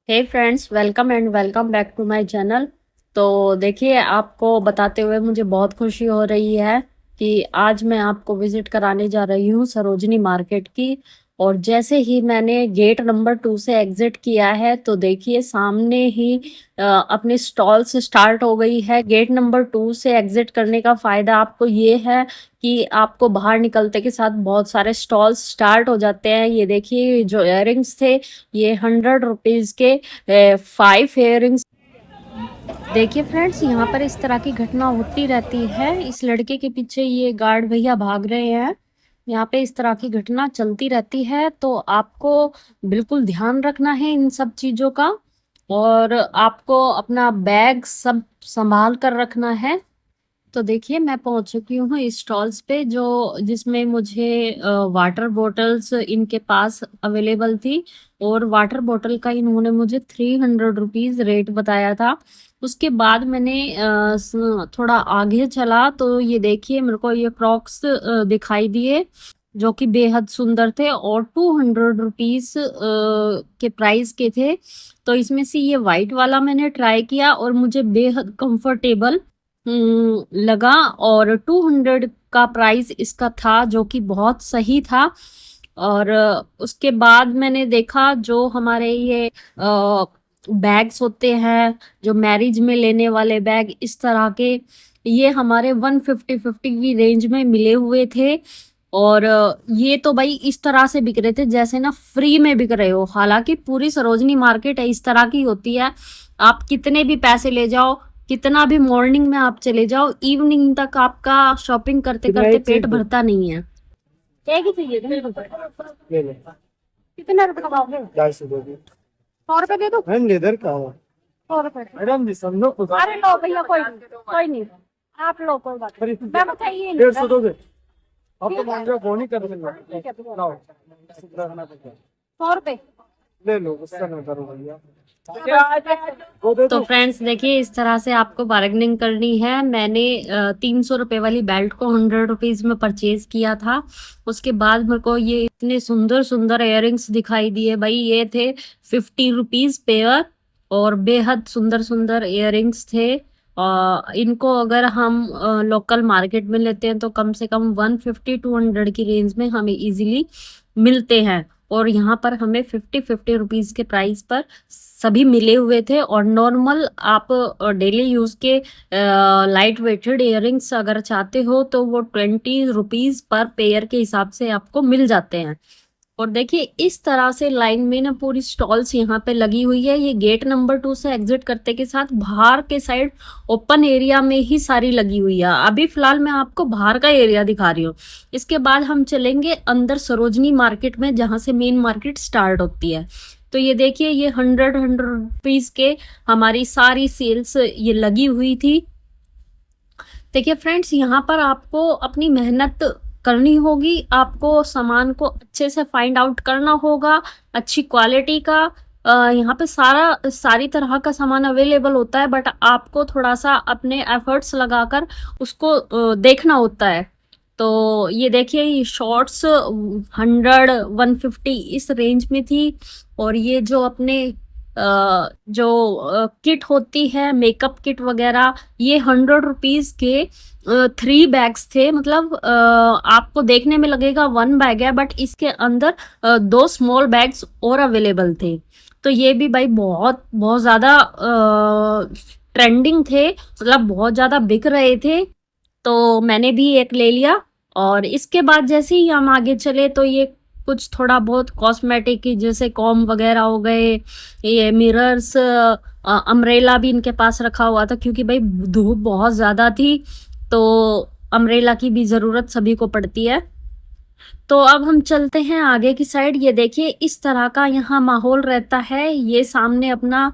Hey friends, welcome and welcome back to my channel. तो देखिए, आपको बताते हुए मुझे बहुत खुशी हो रही है कि आज मैं आपको विजिट कराने जा रही हूँ सरोजनी मार्केट की। और जैसे ही मैंने गेट नंबर 2 से एग्जिट किया है तो देखिए सामने ही अपनी स्टॉल्स स्टार्ट हो गई है। गेट नंबर 2 से एग्जिट करने का फायदा आपको ये है कि आपको बाहर निकलते के साथ बहुत सारे स्टॉल्स स्टार्ट हो जाते हैं। ये देखिए, जो इयररिंग्स थे ये 100 रुपीज के 5 इयररिंग्स। देखिए फ्रेंड्स, यहाँ पर इस तरह की घटना होती रहती है। इस लड़के के पीछे ये गार्ड भैया भाग रहे हैं। यहाँ पे इस तरह की घटना चलती रहती है, तो आपको बिल्कुल ध्यान रखना है इन सब चीजों का। और आपको अपना बैग सब संभाल कर रखना है। तो देखिए, मैं पहुंच चुकी हूँ इस स्टॉल्स पे जो जिसमें मुझे वाटर बॉटल्स इनके पास अवेलेबल थी। और वाटर बॉटल का इन्होंने मुझे 300 रुपीज रेट बताया था। उसके बाद मैंने थोड़ा आगे चला तो ये देखिए, मेरे को ये क्रॉक्स दिखाई दिए जो कि बेहद सुंदर थे और 200 रुपीज के प्राइस के थे। तो इसमें से ये वाइट वाला मैंने ट्राई किया और मुझे बेहद कंफर्टेबल लगा। और 200 का प्राइस इसका था जो कि बहुत सही था। और उसके बाद मैंने देखा जो हमारे ये बैग्स होते हैं, जो मैरिज में लेने वाले बैग इस तरह के, ये हमारे 150 की रेंज में मिले हुए थे। और ये तो भाई इस तरह से बिक रहे थे जैसे ना फ्री में बिक रहे हो। हालांकि पूरी सरोजनी मार्केट है इस तरह की होती है। आप कितने भी पैसे ले जाओ, कितना भी मॉर्निंग में आप चले जाओ, इवनिंग तक आपका शॉपिंग करते कितना करते एक पेट चीज दो। भरता नहीं है। एक ही चाहिए थे। ले ले। कितने रुपए का? 250 दो दी। 100 रुपए दे दो। मैम लेदर का हो। 100 रुपए। मैडम जी समझो खुद। अरे लो भैया, कोई नहीं, कोई नहीं। आप लो, कोई बात नहीं, मैं बताइए 150 नहीं। दो दे। अब तो मांग रहे हो फोन ही कर देना। ठीक है, तो लाओ। सुधरा करना पड़ता है। 100 रुपए। ले लो गुस्सा ना करो भैया। वो दे तो दो। फ्रेंड्स देखिए, इस तरह से आपको बार्गेनिंग करनी है। मैंने 300 रुपए वाली बेल्ट को 100 रुपीज में परचेज किया था। उसके बाद मेरे को ये इतने सुंदर सुंदर इयररिंग्स दिखाई दिए भाई। ये थे 50 रुपीज पेयर और बेहद सुंदर सुंदर इयररिंग्स थे। इनको अगर हम लोकल मार्केट में लेते हैं तो कम से कम 150 टू 100 की रेंज में हमें इजीली मिलते हैं। और यहाँ पर हमें 50 रुपीज के प्राइस पर सभी मिले हुए थे। और नॉर्मल आप डेली यूज के लाइट वेटेड इयररिंग्स अगर चाहते हो तो वो 20 रुपीज पर पेयर के हिसाब से आपको मिल जाते हैं। और देखिए, इस तरह से लाइन में ना पूरी स्टॉल्स यहाँ पे लगी हुई है। ये गेट नंबर 2 से एग्जिट करते के साथ बाहर के साइड ओपन एरिया में ही सारी लगी हुई है। अभी फिलहाल मैं आपको बाहर का एरिया दिखा रही हूँ। इसके बाद हम चलेंगे अंदर सरोजनी मार्केट में जहाँ से मेन मार्केट स्टार्ट होती है। तो ये देखिए, ये 100 रुपीज के हमारी सारी सेल्स ये लगी हुई थी। देखिए फ्रेंड्स, यहाँ पर आपको अपनी मेहनत करनी होगी। आपको सामान को अच्छे से फाइंड आउट करना होगा, अच्छी क्वालिटी का। यहाँ पे सारी तरह का सामान अवेलेबल होता है, बट आपको थोड़ा सा अपने एफर्ट्स लगाकर उसको देखना होता है। तो ये देखिए, ये शॉर्ट्स 100 150 इस रेंज में थी। और ये जो अपने जो किट होती है, मेकअप किट वगैरह, ये 100 रुपीज के 3 बैग्स थे। मतलब आपको देखने में लगेगा 1 बैग है, बट इसके अंदर 2 स्मॉल बैग्स और अवेलेबल थे। तो ये भी भाई बहुत बहुत ज्यादा ट्रेंडिंग थे, मतलब बहुत ज्यादा बिक रहे थे। तो मैंने भी एक ले लिया। और इसके बाद जैसे ही हम आगे चले तो ये कुछ थोड़ा बहुत कॉस्मेटिक की, जैसे कॉम वगैरह हो गए, ये मिरर्स, अम्ब्रेला भी इनके पास रखा हुआ था क्योंकि भाई धूप बहुत ज्यादा थी। तो अम्ब्रेला की भी जरूरत सभी को पड़ती है। तो अब हम चलते हैं आगे की साइड। ये देखिए, इस तरह का यहाँ माहौल रहता है। ये सामने अपना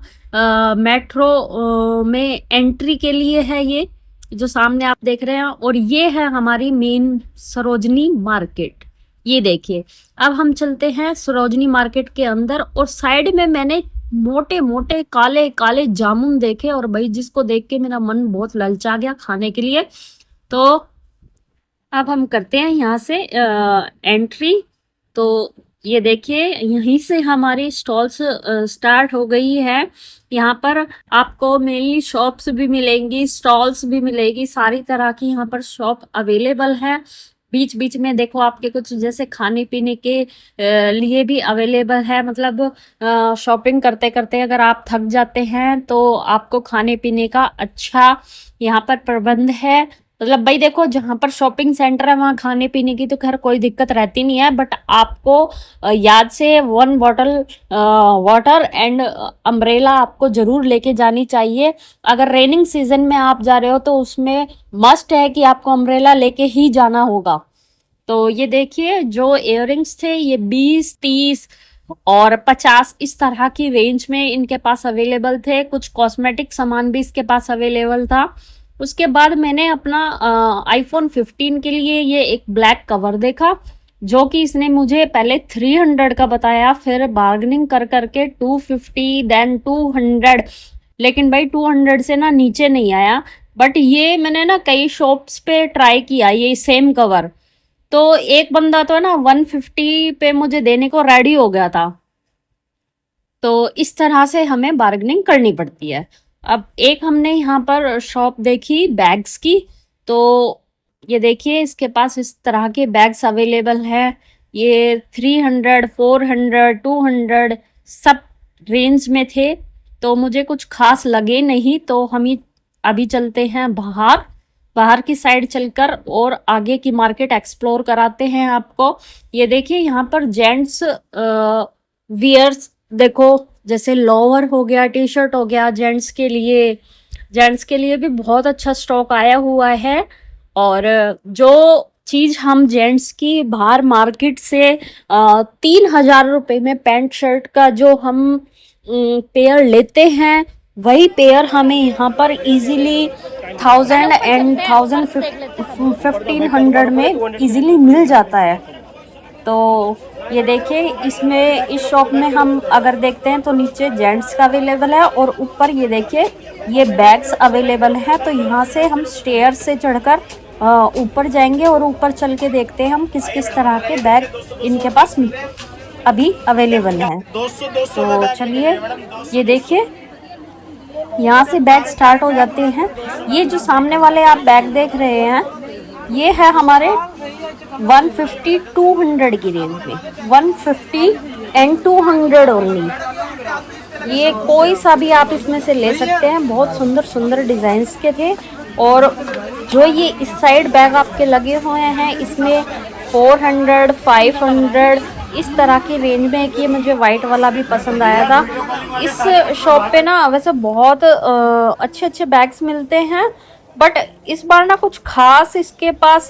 मेट्रो में एंट्री के लिए है, ये जो सामने आप देख रहे हैं। और ये है हमारी मेन सरोजनी मार्केट। ये देखिए, अब हम चलते हैं सरोजनी मार्केट के अंदर। और साइड में मैंने मोटे मोटे काले काले जामुन देखे, और भाई जिसको देख के मेरा मन बहुत ललचा गया खाने के लिए। तो अब हम करते हैं यहाँ से एंट्री। तो ये देखिए यहीं से हमारी स्टॉल्स स्टार्ट हो गई है। यहाँ पर आपको मेनली शॉप्स भी मिलेंगी, स्टॉल्स भी मिलेगी, सारी तरह की यहाँ पर शॉप अवेलेबल है। बीच बीच में देखो आपके कुछ जैसे खाने पीने के लिए भी अवेलेबल है। मतलब शॉपिंग करते करते अगर आप थक जाते हैं तो आपको खाने पीने का अच्छा यहाँ पर प्रबंध है। मतलब भाई देखो जहां पर शॉपिंग सेंटर है वहां खाने पीने की तो खैर कोई दिक्कत रहती नहीं है, बट आपको याद से 1 बॉटल वाटर एंड अम्ब्रेला आपको जरूर लेके जानी चाहिए। अगर रेनिंग सीजन में आप जा रहे हो तो उसमें मस्ट है कि आपको अम्ब्रेला लेके ही जाना होगा। तो ये देखिए जो इयररिंग्स थे ये 20, 30 और 50 इस तरह की रेंज में इनके पास अवेलेबल थे। कुछ कॉस्मेटिक सामान भी इसके पास अवेलेबल था। उसके बाद मैंने अपना आईफोन 15 के लिए ये एक ब्लैक कवर देखा, जो कि इसने मुझे पहले 300 का बताया, फिर बार्गेनिंग कर करके 250 देन 200, लेकिन भाई 200 से ना नीचे नहीं आया। बट ये मैंने ना कई शॉप्स पे ट्राई किया ये सेम कवर, तो एक बंदा तो है ना 150 पे मुझे देने को रेडी हो गया था। तो इस तरह से हमें बार्गेनिंग करनी पड़ती है। अब एक हमने यहाँ पर शॉप देखी बैग्स की, तो ये देखिए इसके पास इस तरह के बैग्स अवेलेबल है। ये 300, 400, 200 सब रेंज में थे, तो मुझे कुछ खास लगे नहीं। तो हम ही अभी चलते हैं बाहर, बाहर की साइड चलकर और आगे की मार्केट एक्सप्लोर कराते हैं आपको। ये देखिए यहाँ पर जेंट्स वियर्स देखो, जैसे लोअर हो गया, टी शर्ट हो गया, जेंट्स के लिए भी बहुत अच्छा स्टॉक आया हुआ है। और जो चीज हम जेंट्स की बाहर मार्केट से 3,000 रुपए में पैंट शर्ट का जो हम पेयर लेते हैं, वही पेयर हमें यहाँ पर इजीली 1000 एंड 1500 में इजीली मिल जाता है। तो ये देखिए इसमें इस शॉप में हम अगर देखते हैं तो नीचे जेंट्स का अवेलेबल है और ऊपर ये देखिए ये बैग्स अवेलेबल है। तो यहाँ से हम स्टेयर से चढ़कर ऊपर जाएंगे और ऊपर चल के देखते हैं हम किस किस तरह के बैग इनके पास अभी अवेलेबल हैं। तो चलिए ये देखिए यहाँ से बैग स्टार्ट हो जाते हैं। ये जो सामने वाले आप बैग देख रहे हैं ये है हमारे 150, 200 की रेंज में, 150 एंड 200 ओनली। ये कोई सा भी आप इसमें से ले सकते हैं, बहुत सुंदर सुंदर डिजाइन्स के थे। और जो ये इस साइड बैग आपके लगे हुए हैं इसमें 400, 500 इस तरह की रेंज में। कि मुझे वाइट वाला भी पसंद आया था। इस शॉप पे ना वैसे बहुत अच्छे अच्छे बैग्स मिलते हैं, बट इस बार ना कुछ खास इसके पास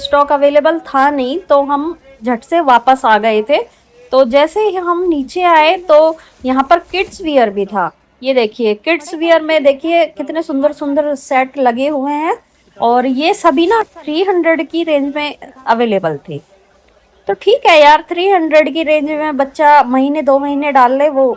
स्टॉक अवेलेबल था नहीं, तो हम झट से वापस आ गए थे। तो जैसे ही हम नीचे आए तो यहाँ पर किड्स वियर भी था। ये देखिए किड्स वियर में देखिए कितने सुंदर सुंदर सेट लगे हुए हैं, और ये सभी ना 300 की रेंज में अवेलेबल थे। तो ठीक है यार, 300 की रेंज में बच्चा महीने 2 महीने डाल ले वो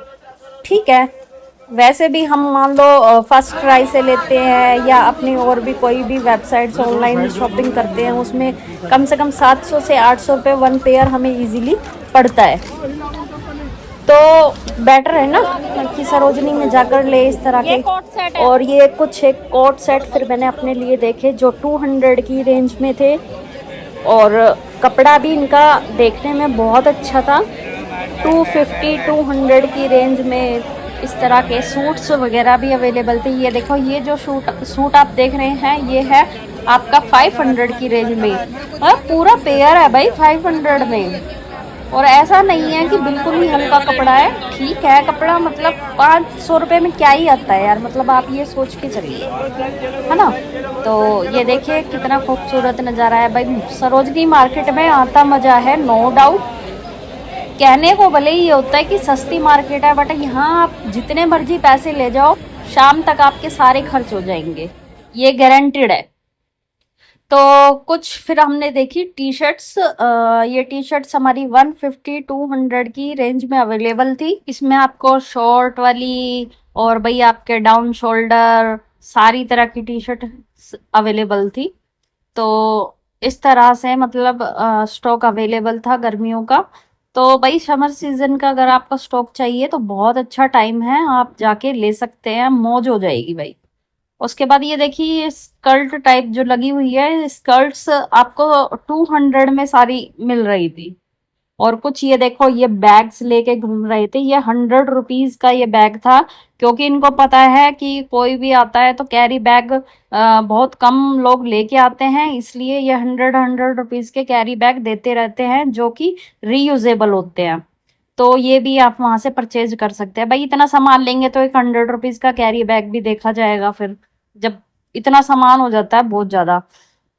ठीक है। वैसे भी हम मान लो फर्स्ट क्राई से लेते हैं या अपनी और भी कोई भी वेबसाइट्स ऑनलाइन शॉपिंग करते हैं, उसमें कम से कम 700 से 800 रुपये 1 पेयर हमें इजीली पड़ता है। तो बेटर है ना कि सरोजनी में जाकर ले इस तरह के। और ये कुछ एक कोट सेट फिर मैंने अपने लिए देखे जो 200 की रेंज में थे, और कपड़ा भी इनका देखने में बहुत अच्छा था। 250, 200 की रेंज में इस तरह के सूट्स वगैरह भी अवेलेबल थे। ये देखो ये जो सूट आप देख रहे हैं ये है आपका 500 की रेंज में, और पूरा पेयर है भाई 500 में। और ऐसा नहीं है कि बिल्कुल ही हल्का कपड़ा है, ठीक है कपड़ा, मतलब 500 रुपये में क्या ही आता है यार, मतलब आप ये सोच के चलिए, है ना। तो ये देखिए कितना खूबसूरत नज़ारा है भाई। सरोजनी मार्केट में आता मज़ा है नो डाउट। कहने को भले ही होता है कि सस्ती मार्केट है, बट यहाँ आप जितने मर्जी पैसे ले जाओ शाम तक आपके सारे खर्च हो जाएंगे, ये गारंटेड है। तो कुछ फिर हमने देखी टी शर्ट्स। ये टी शर्ट्स हमारी 150, 200 की रेंज में अवेलेबल थी। इसमें आपको शॉर्ट वाली और भाई आपके डाउन शोल्डर सारी तरह की टी शर्ट अवेलेबल थी। तो इस तरह से मतलब स्टॉक अवेलेबल था गर्मियों का। तो भाई समर सीजन का अगर आपको स्टॉक चाहिए तो बहुत अच्छा टाइम है, आप जाके ले सकते हैं, मौज हो जाएगी भाई। उसके बाद ये देखिए स्कर्ट टाइप जो लगी हुई है, स्कर्ट्स आपको 200 में सारी मिल रही थी। और कुछ ये देखो ये बैग्स लेके घूम रहे थे, ये 100 रुपीज का ये बैग था, क्योंकि इनको पता है कि कोई भी आता है तो कैरी बैग बहुत कम लोग लेके आते हैं, इसलिए ये 100 रुपीज के कैरी बैग देते रहते हैं जो कि रीयूजेबल होते हैं। तो ये भी आप वहां से परचेज कर सकते हैं भाई, इतना सामान लेंगे तो एक 100 रुपीज का कैरी बैग भी देखा जाएगा फिर, जब इतना सामान हो जाता है बहुत ज्यादा।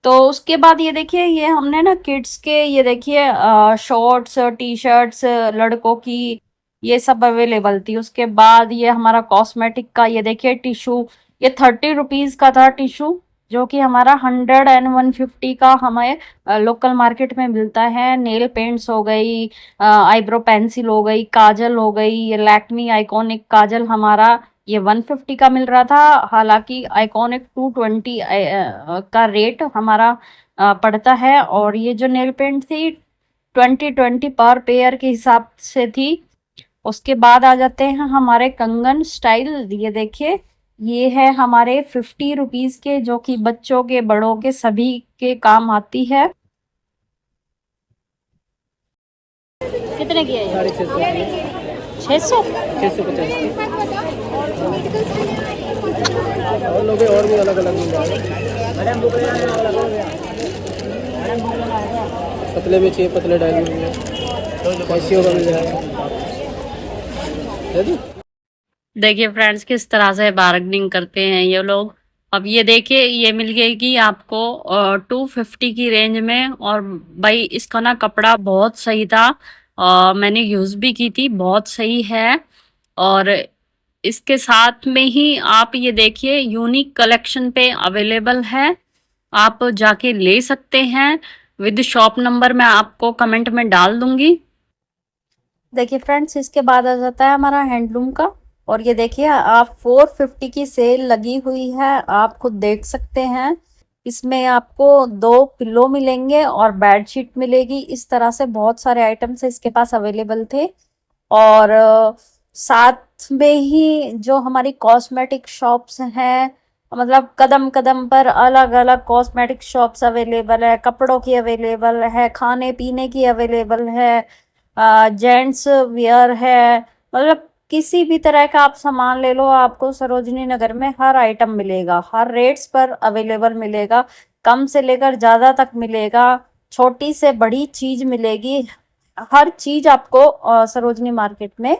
तो उसके बाद ये देखिए ये हमने ना किड्स के ये देखिए शॉर्ट्स टी शर्ट्स लड़कों की ये सब अवेलेबल थी। उसके बाद ये हमारा कॉस्मेटिक का ये देखिए टिश्यू, ये 30 रुपीज का था टिश्यू, जो कि हमारा 100 एंड 150 का हमें लोकल मार्केट में मिलता है। नेल पेंट्स हो गई, आईब्रो पेंसिल हो गई, काजल हो गई, ये लैक्मी आइकॉनिक काजल हमारा ये 150 का मिल रहा था, हालांकि आइकॉनिक 220 का रेट हमारा पड़ता है। और ये जो नेल पेंट थी 20 पर पेयर के हिसाब से थी। उसके बाद आ जाते हैं हमारे कंगन स्टाइल, ये देखिए ये है हमारे 50 रुपीज के, जो कि बच्चों के बड़ों के सभी के काम आती है। कितने की है ये? 650 600। 650 और लोग और भी अलग अलग मिल जाएगा। पतले में चाहिए, पतले डायल में मिल जाएगा, कैसियो का मिल जाएगा। है जी? देखिए फ्रेंड्स किस तरह से बार्गेनिंग करते हैं ये लोग। अब ये देखिए ये मिल गई आपको 250 की रेंज में, और भाई इसका ना कपड़ा बहुत सही था, मैंने यूज भी की थी, बहुत सही है। और इसके साथ में ही आप ये देखिए यूनिक कलेक्शन पे अवेलेबल है, आप जाके ले सकते हैं। विद शॉप नंबर मैं आपको कमेंट में डाल दूंगी। देखिए फ्रेंड्स इसके बाद आ जाता है हमारा हैंडलूम का, और ये देखिए आप 450 की सेल लगी हुई है, आप खुद देख सकते हैं। इसमें आपको 2 पिलो मिलेंगे और बेडशीट मिलेगी, इस तरह से बहुत सारे आइटम्स इसके पास अवेलेबल थे। और साथ में ही जो हमारी कॉस्मेटिक शॉप्स हैं, मतलब कदम कदम पर अलग अलग कॉस्मेटिक शॉप्स अवेलेबल है, कपड़ों की अवेलेबल है, खाने पीने की अवेलेबल है, जेंट्स वियर है, मतलब किसी भी तरह का आप सामान ले लो, आपको सरोजनी नगर में हर आइटम मिलेगा, हर रेट्स पर अवेलेबल मिलेगा, कम से लेकर ज्यादा तक मिलेगा, छोटी से बड़ी चीज मिलेगी, हर चीज आपको सरोजनी मार्केट में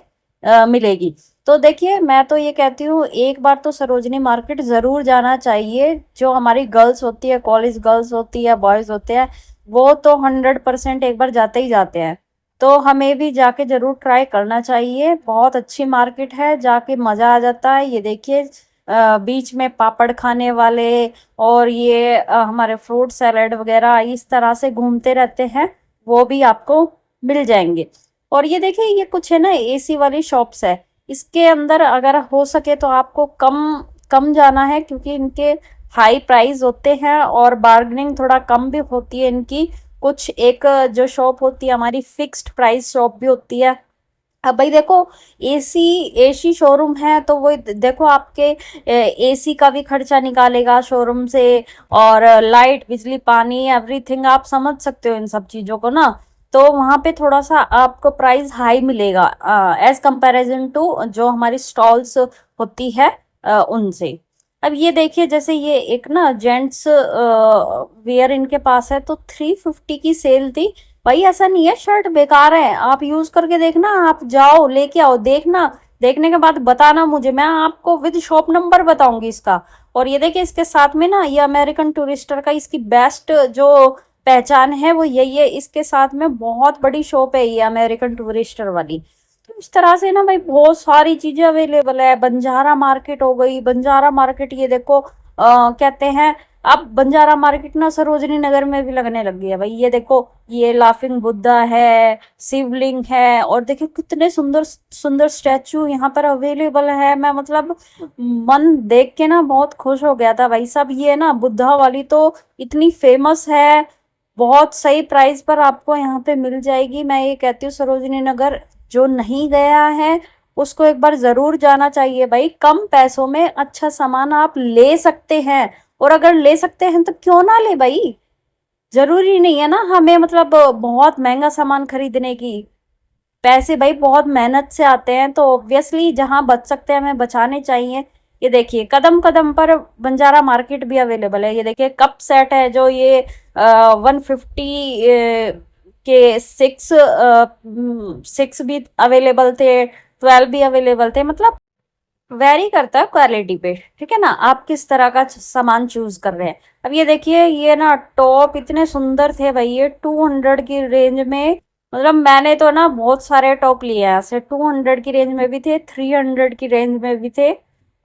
मिलेगी। तो देखिए मैं तो ये कहती हूँ एक बार तो सरोजनी मार्केट जरूर जाना चाहिए। जो हमारी गर्ल्स होती है, कॉलेज गर्ल्स होती है, बॉयज होते हैं, वो तो 100% एक बार जाते ही जाते हैं। तो हमें भी जाके जरूर ट्राई करना चाहिए, बहुत अच्छी मार्केट है, जाके मजा आ जाता है। ये देखिए बीच में पापड़ खाने वाले और ये हमारे फ्रूट सैलेड वगैरह इस तरह से घूमते रहते हैं, वो भी आपको मिल जाएंगे। और ये देखिए ये कुछ है ना एसी वाली शॉप्स है, इसके अंदर अगर हो सके तो आपको कम कम जाना है, क्योंकि इनके हाई प्राइस होते हैं और बार्गेनिंग थोड़ा कम भी होती है इनकी। कुछ एक जो शॉप होती है हमारी फिक्स्ड प्राइस शॉप भी होती है। अब भाई देखो एसी एसी शोरूम है तो वो देखो आपके एसी का भी खर्चा निकालेगा शोरूम से, और लाइट बिजली पानी एवरीथिंग आप समझ सकते हो इन सब चीजों को ना। तो वहां पे थोड़ा सा आपको प्राइस हाई मिलेगा एज कंपैरिजन टू जो हमारी स्टॉल्स होती है उनसे। अब ये देखिए जैसे ये एक ना जेंट्स वेयर इनके पास है, तो 350 की सेल थी। भाई ऐसा नहीं है शर्ट बेकार है, आप यूज करके देखना, आप जाओ लेके आओ, देखना, देखने के बाद बताना मुझे, मैं आपको विद शॉप नंबर बताऊंगी इसका। और ये देखिए इसके साथ में ना ये अमेरिकन टूरिस्टर का इसकी बेस्ट जो पहचान है वो यही है, इसके साथ में बहुत बड़ी शॉप है ये अमेरिकन टूरिस्टर वाली। तो इस तरह से ना भाई बहुत सारी चीजें अवेलेबल है। बंजारा मार्केट हो गई, बंजारा मार्केट ये देखो कहते हैं अब बंजारा मार्केट ना सरोजनी नगर में भी लगने लग गई है भाई। ये देखो ये लाफिंग बुद्धा है, शिवलिंग है, और देखिए कितने सुंदर सुंदर स्टैचू यहाँ पर अवेलेबल है। मैं मतलब मन देख के ना बहुत खुश हो गया था भाई साहब। ये ना बुद्धा वाली तो इतनी फेमस है, बहुत सही प्राइस पर आपको यहाँ पे मिल जाएगी। मैं ये कहती हूँ सरोजनी नगर जो नहीं गया है उसको एक बार जरूर जाना चाहिए भाई। कम पैसों में अच्छा सामान आप ले सकते हैं, और अगर ले सकते हैं तो क्यों ना ले भाई। जरूरी नहीं है ना हमें मतलब बहुत महंगा सामान खरीदने की। पैसे भाई बहुत मेहनत से आते हैं, तो ऑब्वियसली जहां बच सकते हैं हमें बचाने चाहिए। ये देखिए कदम कदम पर बंजारा मार्केट भी अवेलेबल है। ये देखिए कप सेट है जो ये 150 के सिक्स भी अवेलेबल थे, 12 भी अवेलेबल थे। मतलब वेरी करता है क्वालिटी पे, ठीक है ना, आप किस तरह का सामान चूज कर रहे हैं। अब ये देखिए ये ना टॉप इतने सुंदर थे भाई, ये 200 की रेंज में। मतलब मैंने तो ना बहुत सारे टॉप लिए हैं ऐसे, 200 की रेंज में भी थे, 300 की रेंज में भी थे।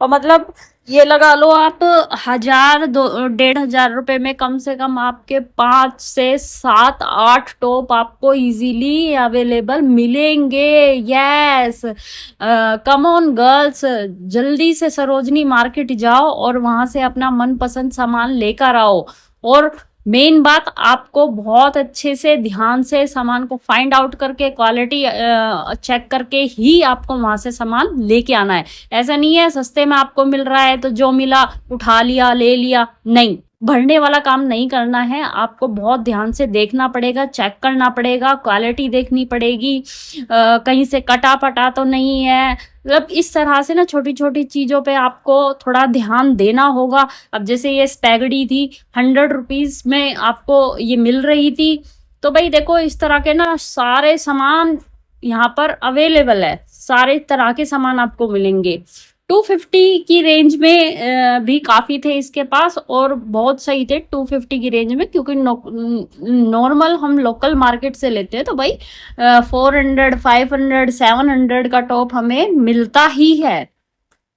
और मतलब ये लगा लो आप 1000 दो 1500 रुपए में कम से कम आपके 5 से 7 8 टॉप आपको इजीली अवेलेबल मिलेंगे। यस, कम ऑन गर्ल्स, जल्दी से सरोजनी मार्केट जाओ और वहां से अपना मनपसंद सामान लेकर आओ। और मेन बात, आपको बहुत अच्छे से ध्यान से सामान को फाइंड आउट करके क्वालिटी चेक करके ही आपको वहां से सामान लेके आना है। ऐसा नहीं है सस्ते में आपको मिल रहा है तो जो मिला उठा लिया ले लिया, नहीं, भरने वाला काम नहीं करना है। आपको बहुत ध्यान से देखना पड़ेगा, चेक करना पड़ेगा, क्वालिटी देखनी पड़ेगी, कहीं से कटा पटा तो नहीं है। मतलब इस तरह से ना छोटी छोटी चीजों पे आपको थोड़ा ध्यान देना होगा। अब जैसे ये स्पैगडी थी, 100 रुपीज में आपको ये मिल रही थी। तो भाई देखो इस तरह के ना सारे सामान यहाँ पर अवेलेबल है, सारे तरह के सामान आपको मिलेंगे। 250 की रेंज में भी काफी थे इसके पास, और बहुत सही थे 250 की रेंज में, क्योंकि नॉर्मल हम लोकल मार्केट से लेते हैं तो भाई 400 500 700 का टॉप हमें मिलता ही है।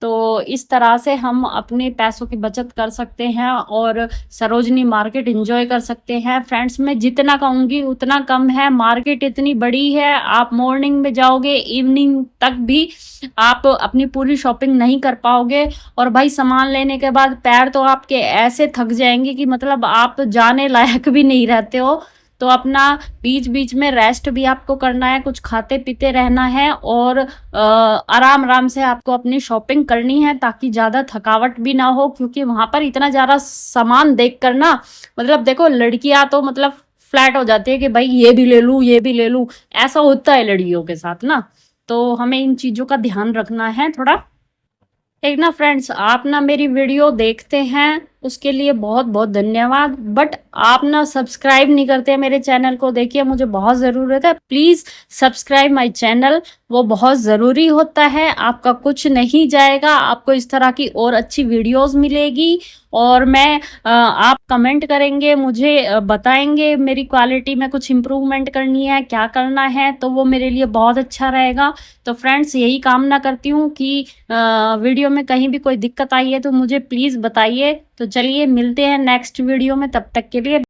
तो इस तरह से हम अपने पैसों की बचत कर सकते हैं और सरोजनी मार्केट एंजॉय कर सकते हैं। फ्रेंड्स, मैं जितना कहूँगी उतना कम है, मार्केट इतनी बड़ी है, आप मॉर्निंग में जाओगे इवनिंग तक भी आप अपनी पूरी शॉपिंग नहीं कर पाओगे। और भाई सामान लेने के बाद पैर तो आपके ऐसे थक जाएंगे कि मतलब आप जाने लायक भी नहीं रहते हो। तो अपना बीच बीच में रेस्ट भी आपको करना है, कुछ खाते पीते रहना है, और आराम आराम से आपको अपनी शॉपिंग करनी है ताकि ज़्यादा थकावट भी ना हो। क्योंकि वहां पर इतना ज़्यादा सामान देख कर ना, मतलब देखो लड़कियां तो मतलब फ्लैट हो जाती है कि भाई ये भी ले लूं ये भी ले लूं, ऐसा होता है लड़कियों के साथ ना। तो हमें इन चीज़ों का ध्यान रखना है थोड़ा। एक ना फ्रेंड्स, आप ना मेरी वीडियो देखते हैं उसके लिए बहुत बहुत धन्यवाद, बट आप ना सब्सक्राइब नहीं करते मेरे चैनल को। देखिए मुझे बहुत ज़रूरत है, प्लीज़ सब्सक्राइब माय चैनल, वो बहुत ज़रूरी होता है। आपका कुछ नहीं जाएगा, आपको इस तरह की और अच्छी वीडियोस मिलेगी। और मैं आप कमेंट करेंगे, मुझे बताएंगे मेरी क्वालिटी में कुछ इम्प्रूवमेंट करनी है, क्या करना है, तो वो मेरे लिए बहुत अच्छा रहेगा। तो फ्रेंड्स, यही कामना करती हूँ कि वीडियो में कहीं भी कोई दिक्कत आई है तो मुझे प्लीज़ बताइए। तो चलिए मिलते हैं नेक्स्ट वीडियो में, तब तक के लिए